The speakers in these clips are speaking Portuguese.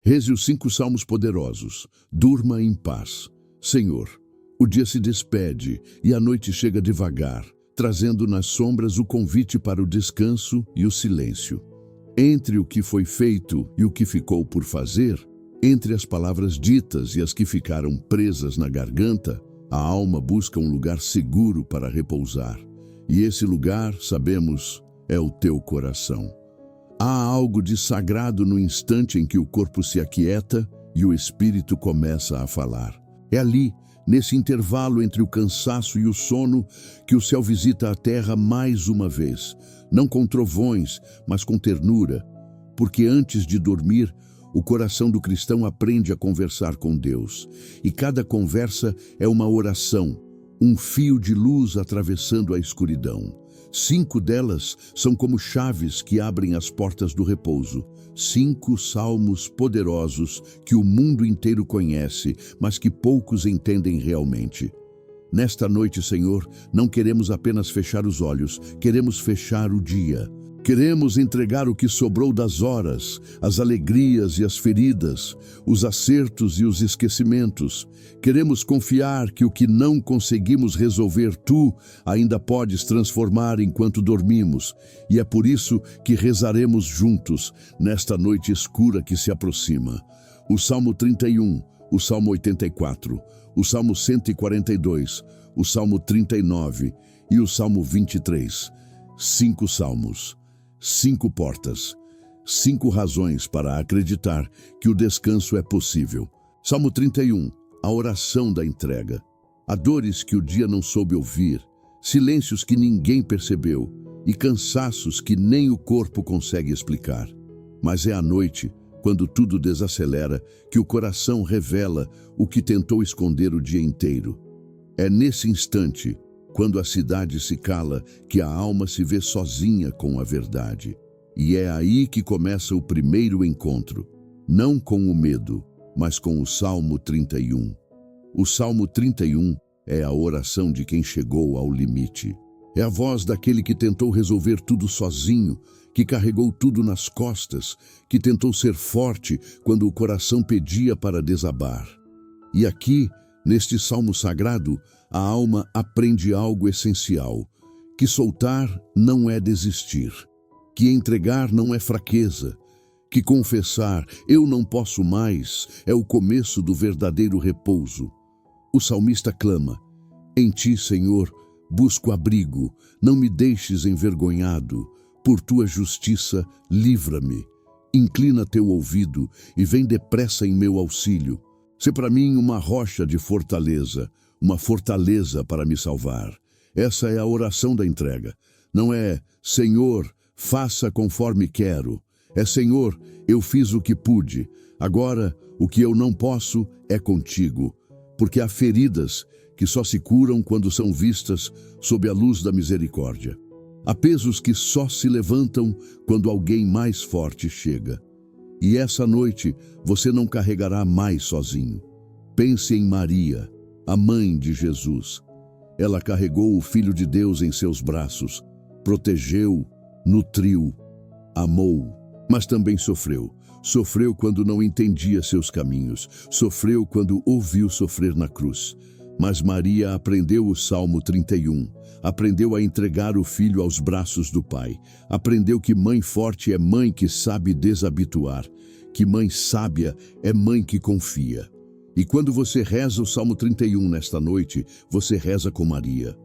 Reze os 5 salmos poderosos. Durma em paz. Senhor, o dia se despede e a noite chega devagar, trazendo nas sombras o convite para o descanso e o silêncio. Entre o que foi feito e o que ficou por fazer, entre as palavras ditas e as que ficaram presas na garganta, a alma busca um lugar seguro para repousar. E esse lugar, sabemos, é o teu coração. Há algo de sagrado no instante em que o corpo se aquieta e o espírito começa a falar. É ali, nesse intervalo entre o cansaço e o sono, que o céu visita a terra mais uma vez, não com trovões, mas com ternura, porque antes de dormir, o coração do cristão aprende a conversar com Deus, e cada conversa é uma oração, um fio de luz atravessando a escuridão. 5 delas são como chaves que abrem as portas do repouso. 5 salmos poderosos que o mundo inteiro conhece, mas que poucos entendem realmente. Nesta noite, Senhor, não queremos apenas fechar os olhos, queremos fechar o dia. Queremos entregar o que sobrou das horas, as alegrias e as feridas, os acertos e os esquecimentos. Queremos confiar que o que não conseguimos resolver, Tu ainda podes transformar enquanto dormimos. E é por isso que rezaremos juntos nesta noite escura que se aproxima. O Salmo 31, o Salmo 84, o Salmo 142, o Salmo 39 e o Salmo 23. 5 salmos. 5 portas, 5 razões para acreditar que o descanso é possível. Salmo 31, a oração da entrega. Há dores que o dia não soube ouvir, silêncios que ninguém percebeu e cansaços que nem o corpo consegue explicar. Mas é à noite, quando tudo desacelera, que o coração revela o que tentou esconder o dia inteiro. É nesse instante, quando a cidade se cala, que a alma se vê sozinha com a verdade. E é aí que começa o primeiro encontro, não com o medo, mas com o Salmo 31. O Salmo 31 é a oração de quem chegou ao limite. É a voz daquele que tentou resolver tudo sozinho, que carregou tudo nas costas, que tentou ser forte quando o coração pedia para desabar. E aqui, neste salmo sagrado, a alma aprende algo essencial, que soltar não é desistir, que entregar não é fraqueza, que confessar eu não posso mais é o começo do verdadeiro repouso. O salmista clama: em Ti, Senhor, busco abrigo, não me deixes envergonhado, por Tua justiça livra-me. Inclina Teu ouvido e vem depressa em meu auxílio. Sê para mim uma rocha de fortaleza, uma fortaleza para me salvar. Essa é a oração da entrega. Não é, Senhor, faça conforme quero. É, Senhor, eu fiz o que pude. Agora, o que eu não posso é contigo. Porque há feridas que só se curam quando são vistas sob a luz da misericórdia. Há pesos que só se levantam quando alguém mais forte chega. E essa noite você não carregará mais sozinho. Pense em Maria, a mãe de Jesus. Ela carregou o Filho de Deus em seus braços, protegeu, nutriu, amou, mas também sofreu. Sofreu quando não entendia seus caminhos, sofreu quando ouviu sofrer na cruz. Mas Maria aprendeu o Salmo 31, aprendeu a entregar o filho aos braços do Pai, aprendeu que mãe forte é mãe que sabe desabituar, que mãe sábia é mãe que confia. E quando você reza o Salmo 31 nesta noite, você reza com Maria.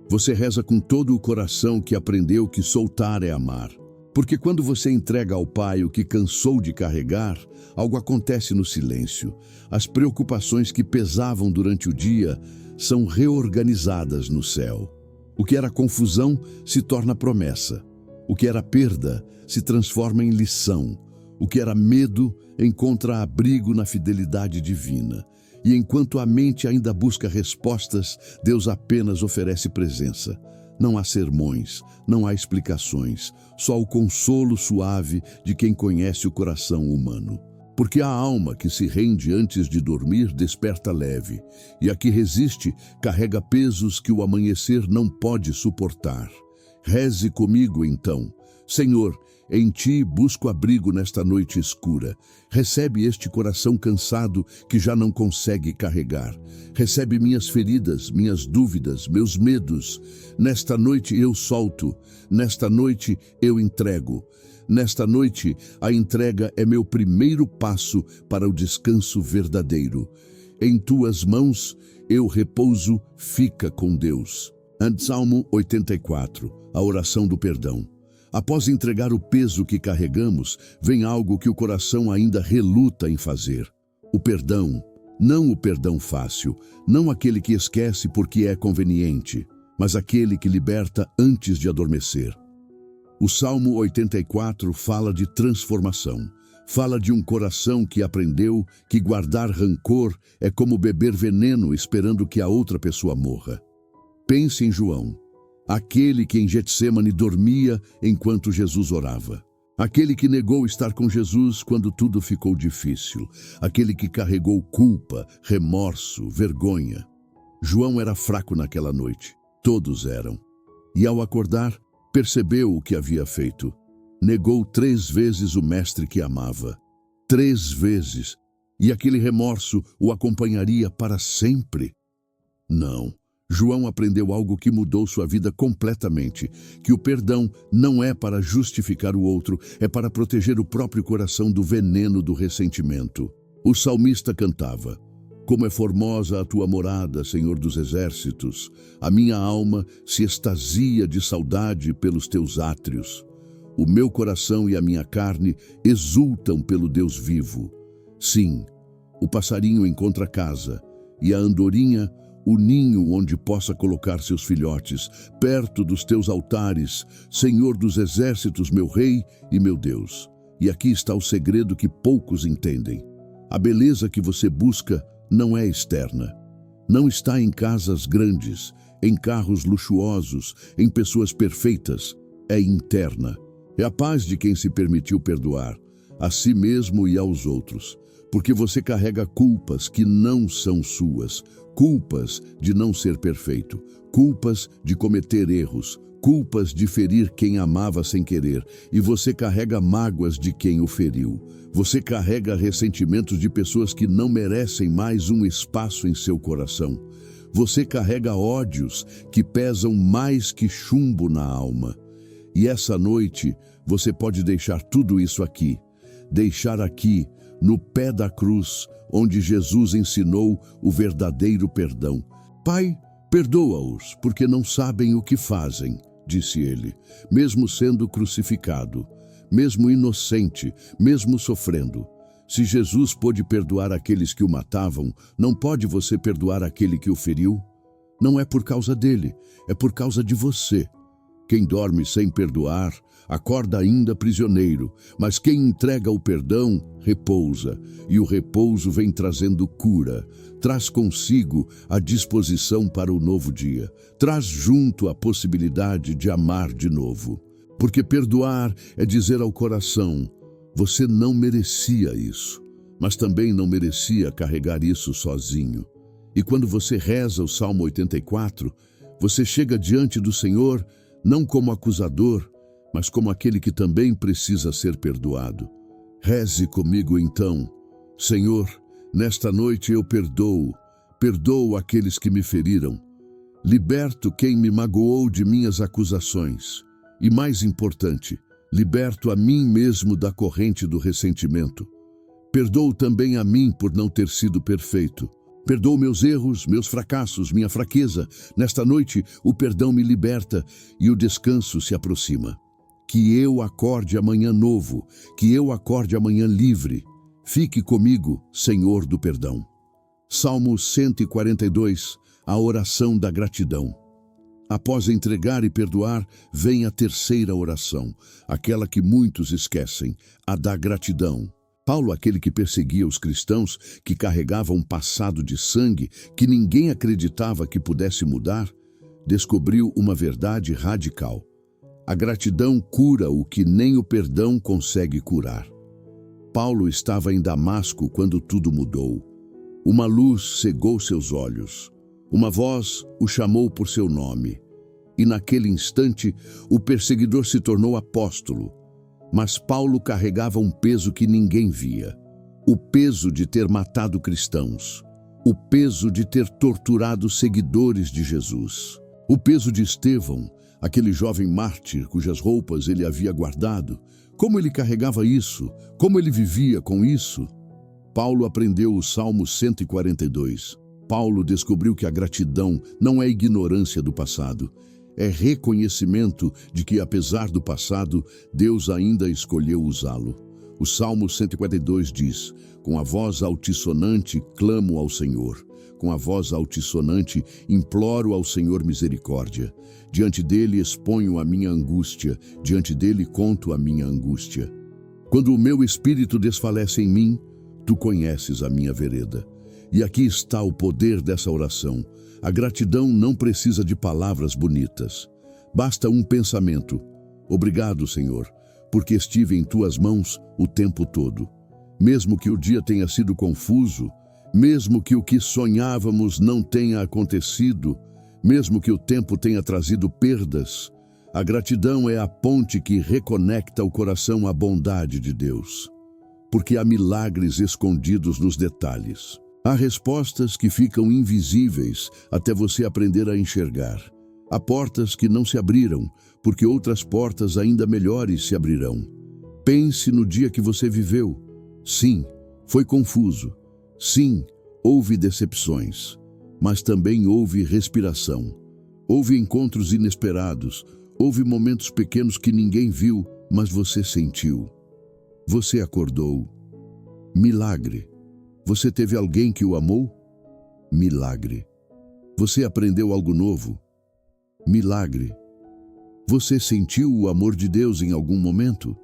Você reza com todo o coração que aprendeu que soltar é amar. Porque quando você entrega ao Pai o que cansou de carregar, algo acontece no silêncio. As preocupações que pesavam durante o dia são reorganizadas no céu. O que era confusão se torna promessa. O que era perda se transforma em lição. O que era medo encontra abrigo na fidelidade divina. E enquanto a mente ainda busca respostas, Deus apenas oferece presença. Não há sermões, não há explicações, só o consolo suave de quem conhece o coração humano. Porque a alma que se rende antes de dormir desperta leve, e a que resiste carrega pesos que o amanhecer não pode suportar. Reze comigo então: Senhor, em ti busco abrigo nesta noite escura. Recebe este coração cansado que já não consegue carregar. Recebe minhas feridas, minhas dúvidas, meus medos. Nesta noite eu solto, nesta noite eu entrego. Nesta noite, a entrega é meu primeiro passo para o descanso verdadeiro. Em tuas mãos eu repouso, fica com Deus. Salmo 84, a oração do perdão. Após entregar o peso que carregamos, vem algo que o coração ainda reluta em fazer. O perdão, não o perdão fácil, não aquele que esquece porque é conveniente, mas aquele que liberta antes de adormecer. O Salmo 84 fala de transformação. Fala de um coração que aprendeu que guardar rancor é como beber veneno esperando que a outra pessoa morra. Pense em João, aquele que em Getsêmani dormia enquanto Jesus orava. Aquele que negou estar com Jesus quando tudo ficou difícil. Aquele que carregou culpa, remorso, vergonha. João era fraco naquela noite. Todos eram. E ao acordar, percebeu o que havia feito. Negou 3 vezes o mestre que amava. 3 vezes. E aquele remorso o acompanharia para sempre. Não. João aprendeu algo que mudou sua vida completamente, que o perdão não é para justificar o outro, é para proteger o próprio coração do veneno do ressentimento. O salmista cantava: como é formosa a tua morada, Senhor dos exércitos! A minha alma se extasia de saudade pelos teus átrios. O meu coração e a minha carne exultam pelo Deus vivo. Sim, o passarinho encontra casa, e a andorinha o ninho onde possa colocar seus filhotes, perto dos teus altares, Senhor dos exércitos, meu Rei e meu Deus. E aqui está o segredo que poucos entendem. A beleza que você busca não é externa. Não está em casas grandes, em carros luxuosos, em pessoas perfeitas. É interna. É a paz de quem se permitiu perdoar, a si mesmo e aos outros. Porque você carrega culpas que não são suas, culpas de não ser perfeito, culpas de cometer erros, culpas de ferir quem amava sem querer, e você carrega mágoas de quem o feriu. Você carrega ressentimentos de pessoas que não merecem mais um espaço em seu coração. Você carrega ódios que pesam mais que chumbo na alma. E essa noite você pode deixar tudo isso aqui, deixar aqui, no pé da cruz, onde Jesus ensinou o verdadeiro perdão. Pai, perdoa-os, porque não sabem o que fazem, disse ele, mesmo sendo crucificado, mesmo inocente, mesmo sofrendo. Se Jesus pôde perdoar aqueles que o matavam, não pode você perdoar aquele que o feriu? Não é por causa dele, é por causa de você. Quem dorme sem perdoar, acorda ainda prisioneiro, mas quem entrega o perdão, repousa, e o repouso vem trazendo cura, traz consigo a disposição para o novo dia, traz junto a possibilidade de amar de novo. Porque perdoar é dizer ao coração: você não merecia isso, mas também não merecia carregar isso sozinho. E quando você reza o Salmo 84, você chega diante do Senhor não como acusador, mas como aquele que também precisa ser perdoado. Reze comigo então: Senhor, nesta noite eu perdoo aqueles que me feriram, liberto quem me magoou de minhas acusações, e mais importante, liberto a mim mesmo da corrente do ressentimento. Perdoo também a mim por não ter sido perfeito. Perdoo meus erros, meus fracassos, minha fraqueza. Nesta noite, o perdão me liberta e o descanso se aproxima. Que eu acorde amanhã novo, que eu acorde amanhã livre. Fique comigo, Senhor do perdão. Salmo 142, a oração da gratidão. Após entregar e perdoar, vem a terceira oração, aquela que muitos esquecem, a da gratidão. Paulo, aquele que perseguia os cristãos, que carregava um passado de sangue que ninguém acreditava que pudesse mudar, descobriu uma verdade radical. A gratidão cura o que nem o perdão consegue curar. Paulo estava em Damasco quando tudo mudou. Uma luz cegou seus olhos. Uma voz o chamou por seu nome. E naquele instante, o perseguidor se tornou apóstolo. Mas Paulo carregava um peso que ninguém via. O peso de ter matado cristãos. O peso de ter torturado seguidores de Jesus. O peso de Estevão, aquele jovem mártir cujas roupas ele havia guardado. Como ele carregava isso? Como ele vivia com isso? Paulo aprendeu o Salmo 142. Paulo descobriu que a gratidão não é ignorância do passado. É reconhecimento de que, apesar do passado, Deus ainda escolheu usá-lo. O Salmo 142 diz: com a voz altissonante clamo ao Senhor. Com a voz altissonante imploro ao Senhor misericórdia. Diante dele exponho a minha angústia, diante dele conto a minha angústia. Quando o meu espírito desfalece em mim, tu conheces a minha vereda. E aqui está o poder dessa oração. A gratidão não precisa de palavras bonitas. Basta um pensamento. Obrigado, Senhor, porque estive em tuas mãos o tempo todo. Mesmo que o dia tenha sido confuso, mesmo que o que sonhávamos não tenha acontecido, mesmo que o tempo tenha trazido perdas, a gratidão é a ponte que reconecta o coração à bondade de Deus. Porque há milagres escondidos nos detalhes. Há respostas que ficam invisíveis até você aprender a enxergar. Há portas que não se abriram, porque outras portas ainda melhores se abrirão. Pense no dia que você viveu. Sim, foi confuso. Sim, houve decepções. Mas também houve respiração. Houve encontros inesperados. Houve momentos pequenos que ninguém viu, mas você sentiu. Você acordou. Milagre. Você teve alguém que o amou? Milagre. Você aprendeu algo novo? Milagre. Você sentiu o amor de Deus em algum momento?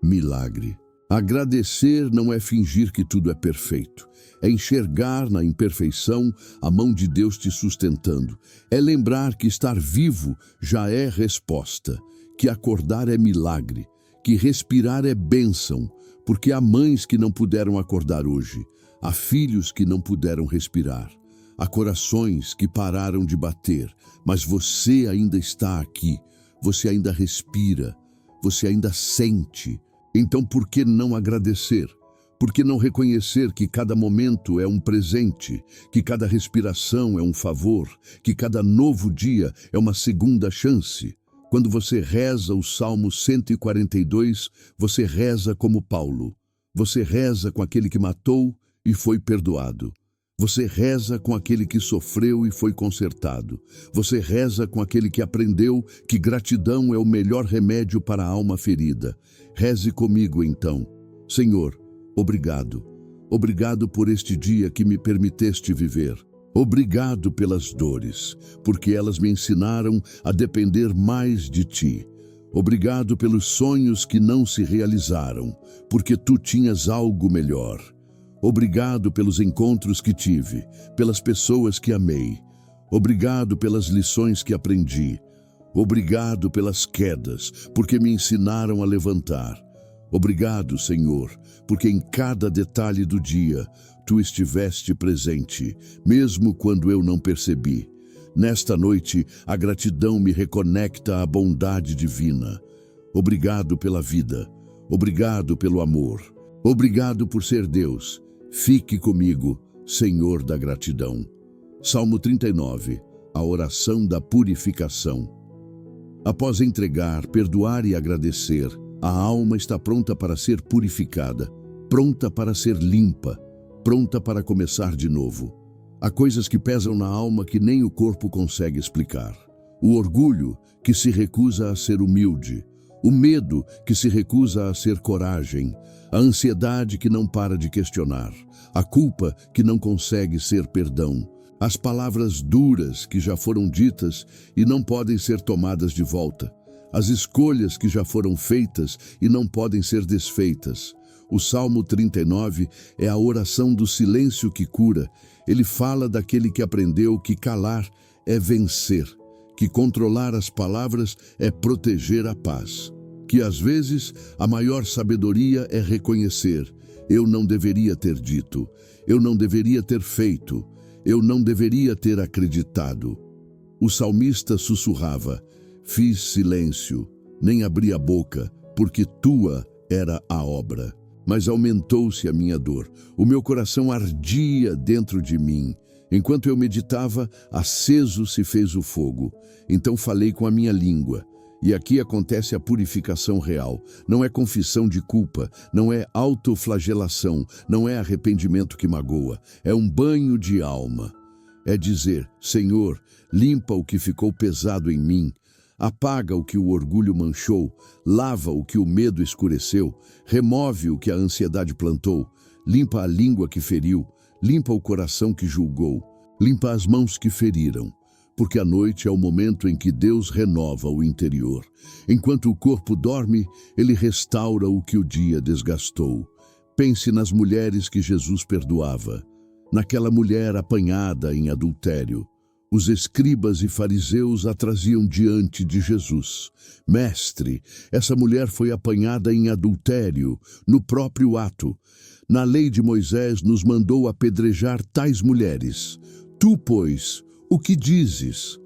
Milagre. Agradecer não é fingir que tudo é perfeito. É enxergar na imperfeição a mão de Deus te sustentando. É lembrar que estar vivo já é resposta, que acordar é milagre, que respirar é bênção, porque há mães que não puderam acordar hoje. Há filhos que não puderam respirar. Há corações que pararam de bater, mas você ainda está aqui. Você ainda respira. Você ainda sente. Então por que não agradecer? Por que não reconhecer que cada momento é um presente, que cada respiração é um favor, que cada novo dia é uma segunda chance? Quando você reza o Salmo 142, você reza como Paulo. Você reza com aquele que matou e foi perdoado. Você reza com aquele que sofreu e foi consertado. Você reza com aquele que aprendeu que gratidão é o melhor remédio para a alma ferida. Reze comigo então. Senhor, obrigado. Obrigado por este dia que me permiteste viver. Obrigado pelas dores, porque elas me ensinaram a depender mais de ti. Obrigado pelos sonhos que não se realizaram, porque tu tinhas algo melhor. Obrigado pelos encontros que tive, pelas pessoas que amei. Obrigado pelas lições que aprendi. Obrigado pelas quedas, porque me ensinaram a levantar. Obrigado, Senhor, porque em cada detalhe do dia, tu estiveste presente, mesmo quando eu não percebi. Nesta noite, a gratidão me reconecta à bondade divina. Obrigado pela vida. Obrigado pelo amor. Obrigado por ser Deus. Fique comigo, Senhor da gratidão. Salmo 39, a oração da purificação. Após entregar, perdoar e agradecer, a alma está pronta para ser purificada, pronta para ser limpa, pronta para começar de novo. Há coisas que pesam na alma que nem o corpo consegue explicar. O orgulho que se recusa a ser humilde, o medo que se recusa a ser coragem, a ansiedade que não para de questionar, a culpa que não consegue ser perdão, as palavras duras que já foram ditas e não podem ser tomadas de volta, as escolhas que já foram feitas e não podem ser desfeitas. O Salmo 39 é a oração do silêncio que cura. Ele fala daquele que aprendeu que calar é vencer, que controlar as palavras é proteger a paz, que às vezes a maior sabedoria é reconhecer: eu não deveria ter dito, eu não deveria ter feito, eu não deveria ter acreditado. O salmista sussurrava: fiz silêncio, nem abri a boca, porque tua era a obra. Mas aumentou-se a minha dor. O meu coração ardia dentro de mim. Enquanto eu meditava, aceso se fez o fogo. Então falei com a minha língua. E aqui acontece a purificação real. Não é confissão de culpa, não é autoflagelação, não é arrependimento que magoa. É um banho de alma. É dizer: Senhor, limpa o que ficou pesado em mim. Apaga o que o orgulho manchou, lava o que o medo escureceu, remove o que a ansiedade plantou, limpa a língua que feriu, limpa o coração que julgou, limpa as mãos que feriram, porque a noite é o momento em que Deus renova o interior. Enquanto o corpo dorme, Ele restaura o que o dia desgastou. Pense nas mulheres que Jesus perdoava, naquela mulher apanhada em adultério. Os escribas e fariseus a traziam diante de Jesus. Mestre, essa mulher foi apanhada em adultério, no próprio ato. Na lei de Moisés nos mandou apedrejar tais mulheres. Tu, pois, o que dizes?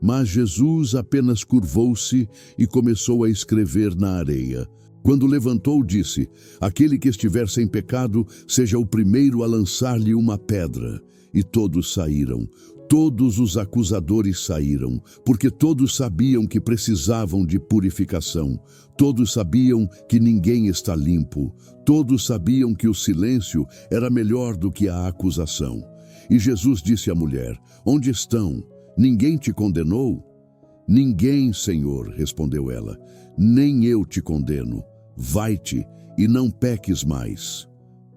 Mas Jesus apenas curvou-se e começou a escrever na areia. Quando levantou, disse: Aquele que estiver sem pecado, seja o primeiro a lançar-lhe uma pedra. E todos saíram. Todos os acusadores saíram, porque todos sabiam que precisavam de purificação. Todos sabiam que ninguém está limpo. Todos sabiam que o silêncio era melhor do que a acusação. E Jesus disse à mulher: Onde estão? Ninguém te condenou? Ninguém, Senhor, respondeu ela. Nem eu te condeno. Vai-te e não peques mais.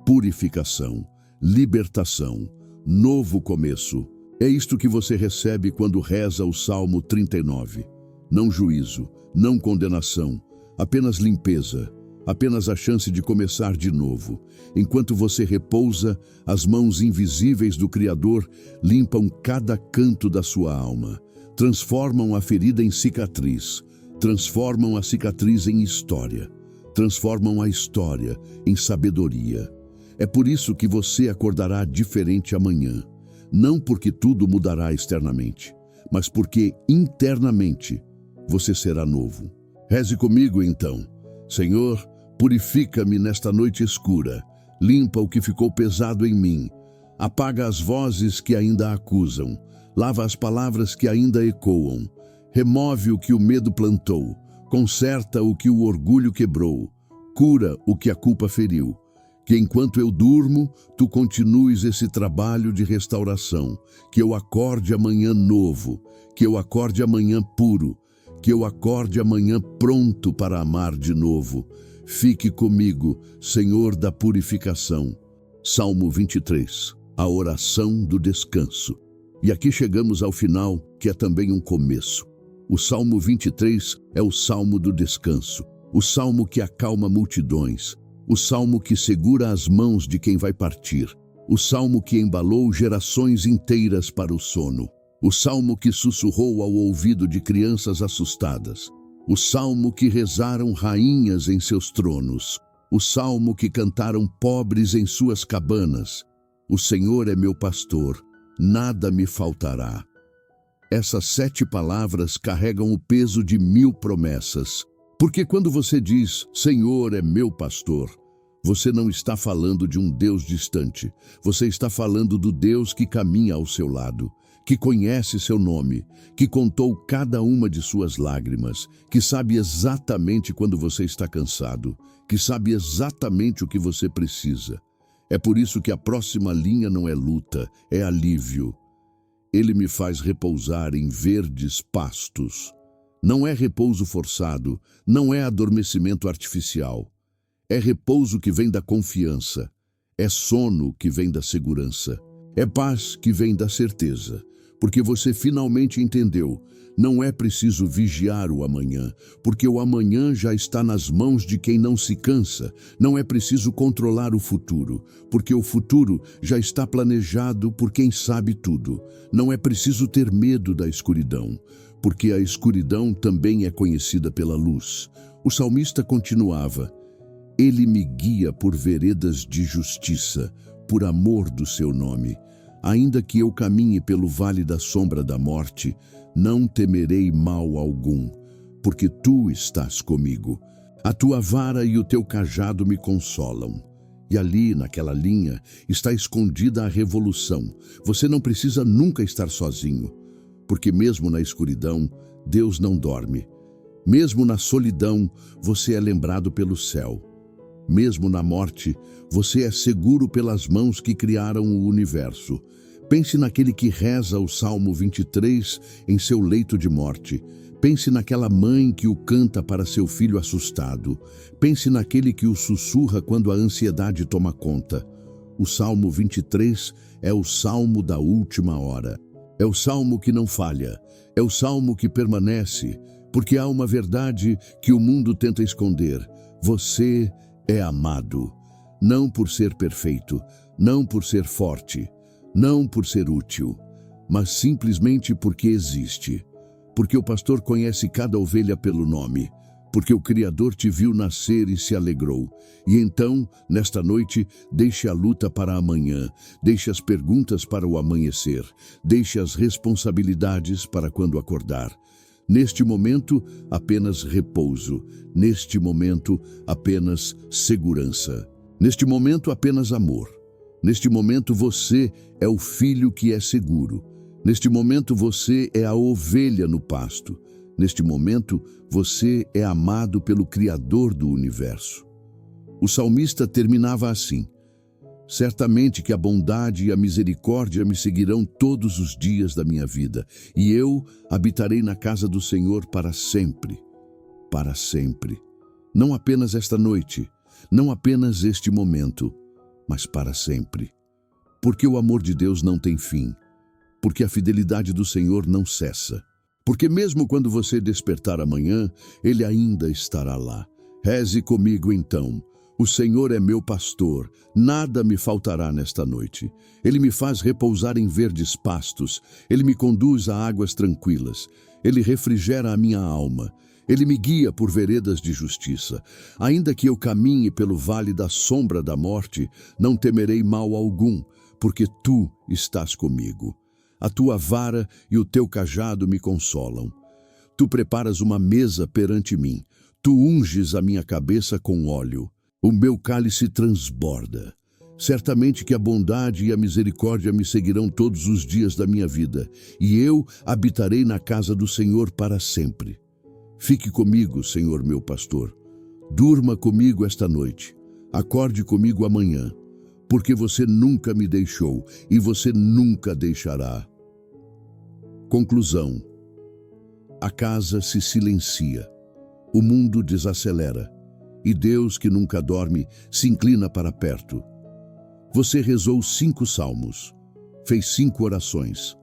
Purificação, libertação, novo começo. É isto que você recebe quando reza o Salmo 39. Não juízo, não condenação, apenas limpeza, apenas a chance de começar de novo. Enquanto você repousa, as mãos invisíveis do Criador limpam cada canto da sua alma, transformam a ferida em cicatriz, transformam a cicatriz em história, transformam a história em sabedoria. É por isso que você acordará diferente amanhã. Não porque tudo mudará externamente, mas porque internamente você será novo. Reze comigo então. Senhor, purifica-me nesta noite escura. Limpa o que ficou pesado em mim. Apaga as vozes que ainda acusam. Lava as palavras que ainda ecoam. Remove o que o medo plantou. Conserta o que o orgulho quebrou. Cura o que a culpa feriu. Que enquanto eu durmo, tu continues esse trabalho de restauração. Que eu acorde amanhã novo. Que eu acorde amanhã puro. Que eu acorde amanhã pronto para amar de novo. Fique comigo, Senhor da purificação. Salmo 23, a oração do descanso. E aqui chegamos ao final, que é também um começo. O Salmo 23 é o Salmo do descanso. O Salmo que acalma multidões. O salmo que segura as mãos de quem vai partir. O salmo que embalou gerações inteiras para o sono. O salmo que sussurrou ao ouvido de crianças assustadas. O salmo que rezaram rainhas em seus tronos. O salmo que cantaram pobres em suas cabanas. O Senhor é meu pastor, nada me faltará. Essas 7 palavras carregam o peso de 1000 promessas. Porque quando você diz, Senhor é meu pastor, você não está falando de um Deus distante. Você está falando do Deus que caminha ao seu lado, que conhece seu nome, que contou cada uma de suas lágrimas, que sabe exatamente quando você está cansado, que sabe exatamente o que você precisa. É por isso que a próxima linha não é luta, é alívio. Ele me faz repousar em verdes pastos. Não é repouso forçado, não é adormecimento artificial. É repouso que vem da confiança, é sono que vem da segurança, é paz que vem da certeza, porque você finalmente entendeu, não é preciso vigiar o amanhã, porque o amanhã já está nas mãos de quem não se cansa, não é preciso controlar o futuro, porque o futuro já está planejado por quem sabe tudo, não é preciso ter medo da escuridão, porque a escuridão também é conhecida pela luz. O salmista continuava, Ele me guia por veredas de justiça, por amor do seu nome. Ainda que eu caminhe pelo vale da sombra da morte, não temerei mal algum, porque tu estás comigo. A tua vara e o teu cajado me consolam. E ali, naquela linha, está escondida a revolução. Você não precisa nunca estar sozinho, porque mesmo na escuridão, Deus não dorme. Mesmo na solidão, você é lembrado pelo céu. Mesmo na morte, você é seguro pelas mãos que criaram o universo. Pense naquele que reza o Salmo 23 em seu leito de morte. Pense naquela mãe que o canta para seu filho assustado. Pense naquele que o sussurra quando a ansiedade toma conta. O Salmo 23 é o salmo da última hora. É o salmo que não falha. É o salmo que permanece, porque há uma verdade que o mundo tenta esconder. Você é amado, não por ser perfeito, não por ser forte, não por ser útil, mas simplesmente porque existe. Porque o pastor conhece cada ovelha pelo nome, porque o Criador te viu nascer e se alegrou. E então, nesta noite, deixe a luta para amanhã, deixe as perguntas para o amanhecer, deixe as responsabilidades para quando acordar. Neste momento, apenas repouso. Neste momento, apenas segurança. Neste momento, apenas amor. Neste momento, você é o filho que é seguro. Neste momento, você é a ovelha no pasto. Neste momento, você é amado pelo Criador do universo. O salmista terminava assim: certamente que a bondade e a misericórdia me seguirão todos os dias da minha vida, e eu habitarei na casa do Senhor para sempre. Para sempre. Não apenas esta noite, não apenas este momento, mas para sempre. Porque o amor de Deus não tem fim. Porque a fidelidade do Senhor não cessa. Porque mesmo quando você despertar amanhã, Ele ainda estará lá. Reze comigo então. O Senhor é meu pastor, nada me faltará nesta noite. Ele me faz repousar em verdes pastos, Ele me conduz a águas tranquilas, Ele refrigera a minha alma, Ele me guia por veredas de justiça. Ainda que eu caminhe pelo vale da sombra da morte, não temerei mal algum, porque Tu estás comigo. A Tua vara e o Teu cajado me consolam. Tu preparas uma mesa perante mim, Tu unges a minha cabeça com óleo. O meu cálice transborda. Certamente que a bondade e a misericórdia me seguirão todos os dias da minha vida, e eu habitarei na casa do Senhor para sempre. Fique comigo, Senhor meu pastor. Durma comigo esta noite. Acorde comigo amanhã, porque você nunca me deixou e você nunca deixará. Conclusão. A casa se silencia. O mundo desacelera. E Deus, que nunca dorme, se inclina para perto. Você rezou 5 salmos, fez 5 orações,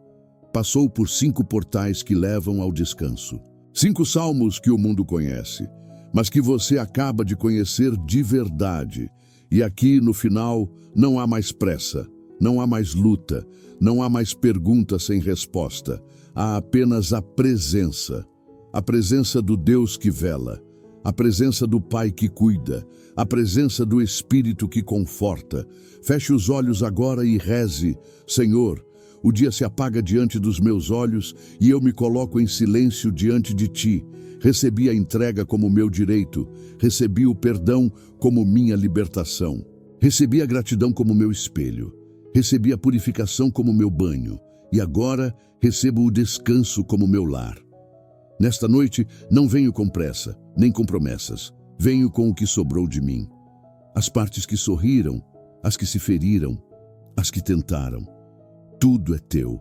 passou por 5 portais que levam ao descanso. 5 salmos que o mundo conhece, mas que você acaba de conhecer de verdade. E aqui, no final, não há mais pressa, não há mais luta, não há mais pergunta sem resposta. Há apenas a presença do Deus que vela, a presença do Pai que cuida, a presença do Espírito que conforta. Feche os olhos agora e reze: Senhor, o dia se apaga diante dos meus olhos e eu me coloco em silêncio diante de Ti. Recebi a entrega como meu direito, recebi o perdão como minha libertação, recebi a gratidão como meu espelho, recebi a purificação como meu banho e agora recebo o descanso como meu lar. Nesta noite, não venho com pressa, nem com promessas. Venho com o que sobrou de mim. As partes que sorriram, as que se feriram, as que tentaram. Tudo é teu,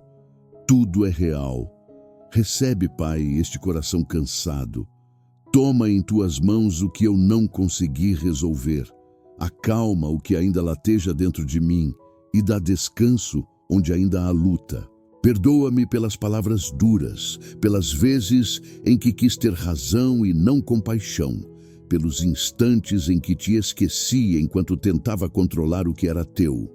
tudo é real. Recebe, Pai, este coração cansado. Toma em tuas mãos o que eu não consegui resolver. Acalma o que ainda lateja dentro de mim e dá descanso onde ainda há luta. Perdoa-me pelas palavras duras, pelas vezes em que quis ter razão e não compaixão, pelos instantes em que te esqueci enquanto tentava controlar o que era teu.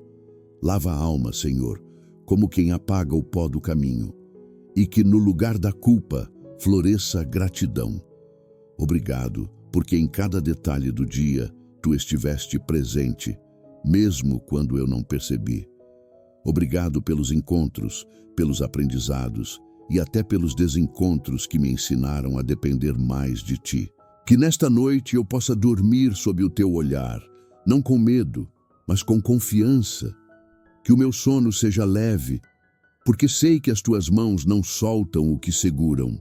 Lava a alma, Senhor, como quem apaga o pó do caminho, e que no lugar da culpa floresça a gratidão. Obrigado, porque em cada detalhe do dia Tu estiveste presente, mesmo quando eu não percebi. Obrigado pelos encontros, pelos aprendizados e até pelos desencontros que me ensinaram a depender mais de Ti. Que nesta noite eu possa dormir sob o teu olhar, não com medo, mas com confiança. Que o meu sono seja leve, porque sei que as tuas mãos não soltam o que seguram.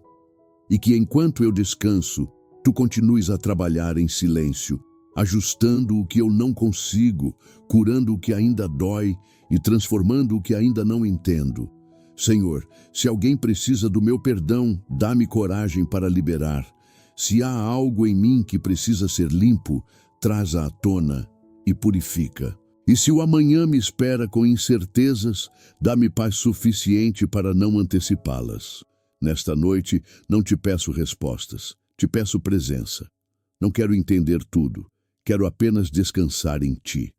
E que enquanto eu descanso, tu continues a trabalhar em silêncio, ajustando o que eu não consigo, curando o que ainda dói e transformando o que ainda não entendo. Senhor, se alguém precisa do meu perdão, dá-me coragem para liberar. Se há algo em mim que precisa ser limpo, traz-a à tona e purifica. E se o amanhã me espera com incertezas, dá-me paz suficiente para não antecipá-las. Nesta noite, não te peço respostas, te peço presença. Não quero entender tudo, quero apenas descansar em ti.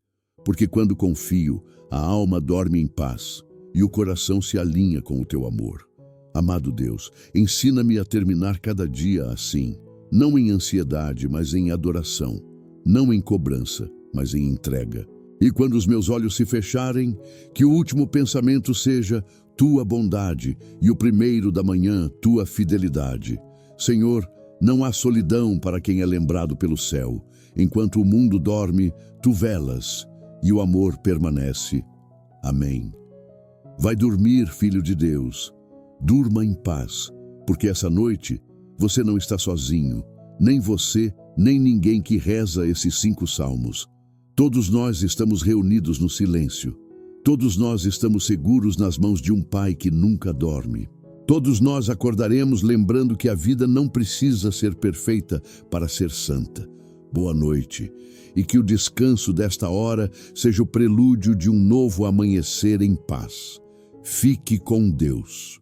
Porque quando confio, a alma dorme em paz e o coração se alinha com o teu amor. Amado Deus, ensina-me a terminar cada dia assim, não em ansiedade, mas em adoração, não em cobrança, mas em entrega. E quando os meus olhos se fecharem, que o último pensamento seja tua bondade e o primeiro da manhã tua fidelidade. Senhor, não há solidão para quem é lembrado pelo céu. Enquanto o mundo dorme, tu velas e o amor permanece. Amém. Vai dormir, filho de Deus. Durma em paz, porque essa noite você não está sozinho, nem você, nem ninguém que reza esses 5 salmos. Todos nós estamos reunidos no silêncio. Todos nós estamos seguros nas mãos de um Pai que nunca dorme. Todos nós acordaremos lembrando que a vida não precisa ser perfeita para ser santa. Boa noite, e que o descanso desta hora seja o prelúdio de um novo amanhecer em paz. Fique com Deus.